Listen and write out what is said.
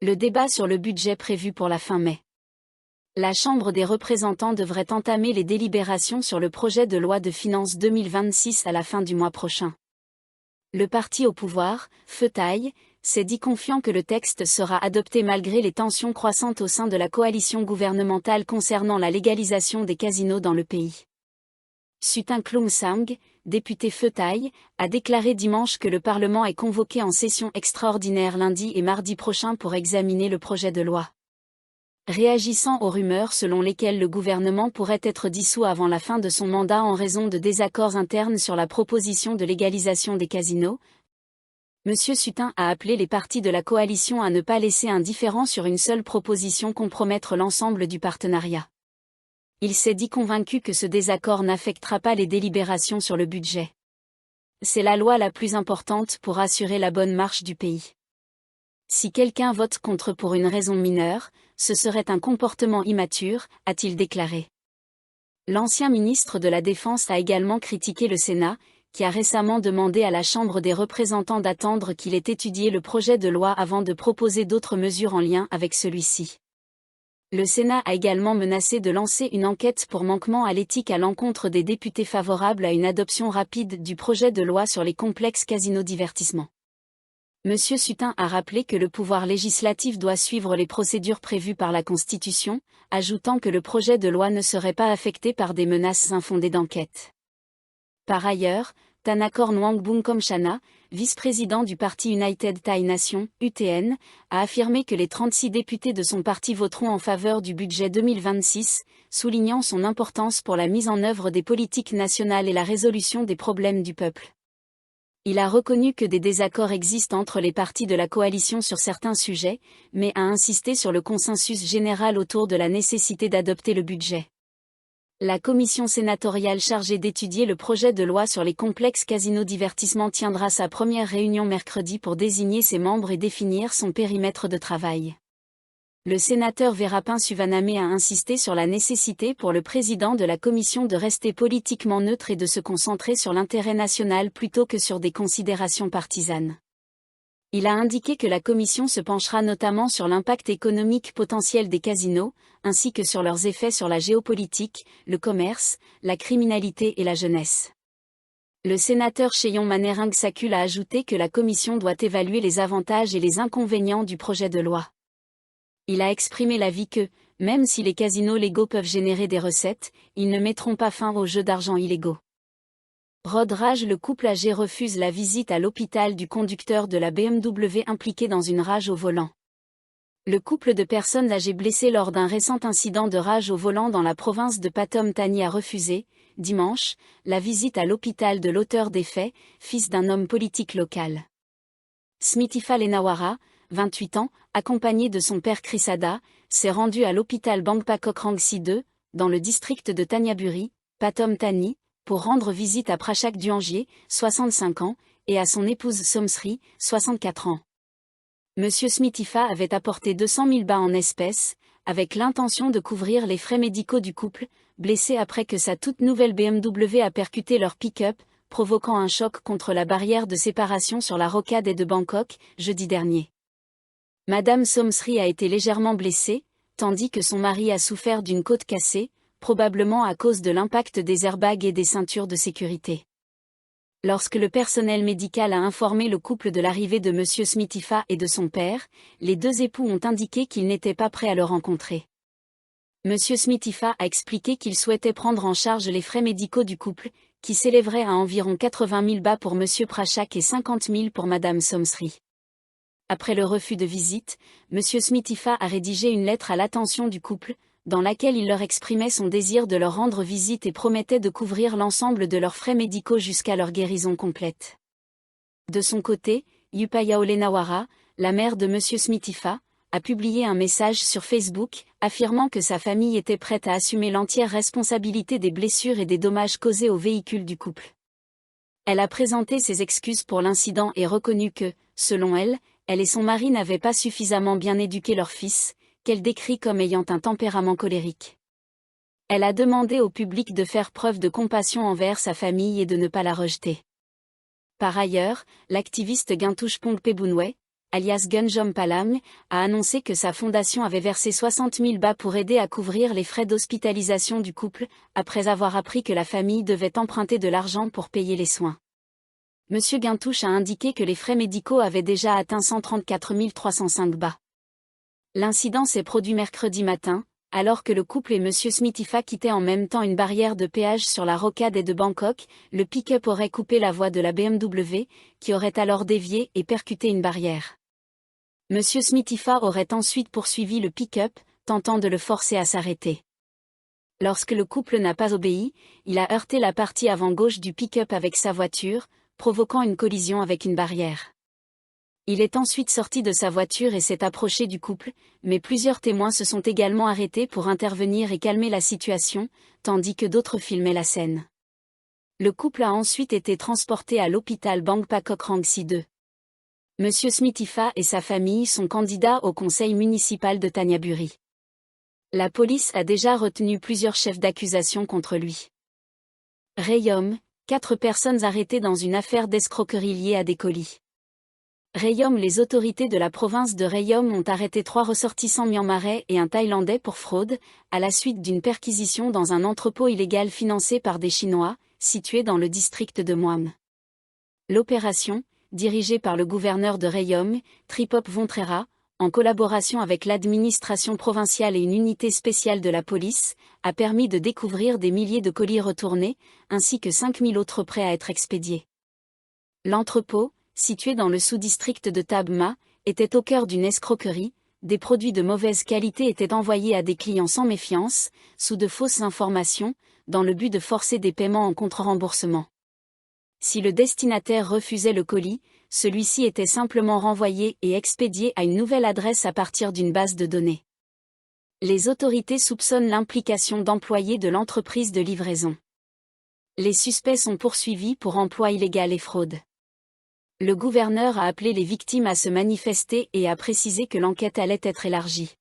Le débat sur le budget prévu pour la fin mai. La Chambre des représentants devrait entamer les délibérations sur le projet de loi de finances 2026 à la fin du mois prochain. Le parti au pouvoir, Feutaille, s'est dit confiant que le texte sera adopté malgré les tensions croissantes au sein de la coalition gouvernementale concernant la légalisation des casinos dans le pays. Sutin Klungsang, député Feutaille, a déclaré dimanche que le Parlement est convoqué en session extraordinaire lundi et mardi prochain pour examiner le projet de loi. Réagissant aux rumeurs selon lesquelles le gouvernement pourrait être dissous avant la fin de son mandat en raison de désaccords internes sur la proposition de légalisation des casinos, M. Sutin a appelé les partis de la coalition à ne pas laisser indifférents sur une seule proposition compromettre l'ensemble du partenariat. Il s'est dit convaincu que ce désaccord n'affectera pas les délibérations sur le budget. C'est la loi la plus importante pour assurer la bonne marche du pays. Si quelqu'un vote contre pour une raison mineure, ce serait un comportement immature, a-t-il déclaré. L'ancien ministre de la Défense a également critiqué le Sénat, qui a récemment demandé à la Chambre des représentants d'attendre qu'il ait étudié le projet de loi avant de proposer d'autres mesures en lien avec celui-ci. Le Sénat a également menacé de lancer une enquête pour manquement à l'éthique à l'encontre des députés favorables à une adoption rapide du projet de loi sur les complexes casinos-divertissement. M. Sutin a rappelé que le pouvoir législatif doit suivre les procédures prévues par la Constitution, ajoutant que le projet de loi ne serait pas affecté par des menaces infondées d'enquête. Par ailleurs, Tanakor Nwangbung-Komchana, vice-président du parti United Thai Nation, UTN, a affirmé que les 36 députés de son parti voteront en faveur du budget 2026, soulignant son importance pour la mise en œuvre des politiques nationales et la résolution des problèmes du peuple. Il a reconnu que des désaccords existent entre les partis de la coalition sur certains sujets, mais a insisté sur le consensus général autour de la nécessité d'adopter le budget. La commission sénatoriale chargée d'étudier le projet de loi sur les complexes casinos-divertissement tiendra sa première réunion mercredi pour désigner ses membres et définir son périmètre de travail. Le sénateur Verapin Suvaname a insisté sur la nécessité pour le président de la commission de rester politiquement neutre et de se concentrer sur l'intérêt national plutôt que sur des considérations partisanes. Il a indiqué que la commission se penchera notamment sur l'impact économique potentiel des casinos, ainsi que sur leurs effets sur la géopolitique, le commerce, la criminalité et la jeunesse. Le sénateur Cheyon Manering Sakul a ajouté que la commission doit évaluer les avantages et les inconvénients du projet de loi. Il a exprimé l'avis que, même si les casinos légaux peuvent générer des recettes, ils ne mettront pas fin aux jeux d'argent illégaux. Road rage. Le couple âgé refuse la visite à l'hôpital du conducteur de la BMW impliqué dans une rage au volant. Le couple de personnes âgées blessées lors d'un récent incident de rage au volant dans la province de Pathum Thani a refusé, dimanche, la visite à l'hôpital de l'auteur des faits, fils d'un homme politique local. Smithifa Lenawara, 28 ans, accompagné de son père Krisada, s'est rendu à l'hôpital Bangpakok Rangsi 2, dans le district de Tanyaburi, Pathum Thani, pour rendre visite à Prachak Duangier, 65 ans, et à son épouse Somsri, 64 ans. Monsieur Smithifa avait apporté 200 000 bahts en espèces, avec l'intention de couvrir les frais médicaux du couple, blessé après que sa toute nouvelle BMW a percuté leur pick-up, provoquant un choc contre la barrière de séparation sur la rocade de Bangkok, jeudi dernier. Madame Somsri a été légèrement blessée, tandis que son mari a souffert d'une côte cassée, probablement à cause de l'impact des airbags et des ceintures de sécurité. Lorsque le personnel médical a informé le couple de l'arrivée de M. Smithifa et de son père, les deux époux ont indiqué qu'ils n'étaient pas prêts à le rencontrer. M. Smithifa a expliqué qu'il souhaitait prendre en charge les frais médicaux du couple, qui s'élèveraient à environ 80 000 bahts pour M. Prachak et 50 000 pour Mme Somsri. Après le refus de visite, M. Smithifa a rédigé une lettre à l'attention du couple, dans laquelle il leur exprimait son désir de leur rendre visite et promettait de couvrir l'ensemble de leurs frais médicaux jusqu'à leur guérison complète. De son côté, Yupayao Lenawara, la mère de M. Smithifa, a publié un message sur Facebook, affirmant que sa famille était prête à assumer l'entière responsabilité des blessures et des dommages causés au véhicule du couple. Elle a présenté ses excuses pour l'incident et reconnu que, selon elle et son mari n'avaient pas suffisamment bien éduqué leur fils, qu'elle décrit comme ayant un tempérament colérique. Elle a demandé au public de faire preuve de compassion envers sa famille et de ne pas la rejeter. Par ailleurs, l'activiste Guintouche Pongpebunwe, alias Gunjom Palam, a annoncé que sa fondation avait versé 60 000 bahts pour aider à couvrir les frais d'hospitalisation du couple, après avoir appris que la famille devait emprunter de l'argent pour payer les soins. M. Guintouche a indiqué que les frais médicaux avaient déjà atteint 134 305 bahts. L'incident s'est produit mercredi matin, alors que le couple et M. Smithifa quittaient en même temps une barrière de péage sur la rocade de Bangkok. Le pick-up aurait coupé la voie de la BMW, qui aurait alors dévié et percuté une barrière. M. Smithifa aurait ensuite poursuivi le pick-up, tentant de le forcer à s'arrêter. Lorsque le couple n'a pas obéi, il a heurté la partie avant gauche du pick-up avec sa voiture, provoquant une collision avec une barrière. Il est ensuite sorti de sa voiture et s'est approché du couple, mais plusieurs témoins se sont également arrêtés pour intervenir et calmer la situation, tandis que d'autres filmaient la scène. Le couple a ensuite été transporté à l'hôpital Bangpakok Rangsi 2. M. Smithifa et sa famille sont candidats au conseil municipal de Thanyaburi. La police a déjà retenu plusieurs chefs d'accusation contre lui. Rayom, 4 personnes arrêtées dans une affaire d'escroquerie liée à des colis. Rayom. Les autorités de la province de Rayom ont arrêté 3 ressortissants myanmarais et un Thaïlandais pour fraude, à la suite d'une perquisition dans un entrepôt illégal financé par des Chinois, situé dans le district de Muam. L'opération, dirigée par le gouverneur de Rayom, Tripop Vontrera, en collaboration avec l'administration provinciale et une unité spéciale de la police, a permis de découvrir des milliers de colis retournés, ainsi que 5 000 autres prêts à être expédiés. L'entrepôt, situé dans le sous-district de Tabma, était au cœur d'une escroquerie. Des produits de mauvaise qualité étaient envoyés à des clients sans méfiance, sous de fausses informations, dans le but de forcer des paiements en contre-remboursement. Si le destinataire refusait le colis, celui-ci était simplement renvoyé et expédié à une nouvelle adresse à partir d'une base de données. Les autorités soupçonnent l'implication d'employés de l'entreprise de livraison. Les suspects sont poursuivis pour emploi illégal et fraude. Le gouverneur a appelé les victimes à se manifester et a précisé que l'enquête allait être élargie.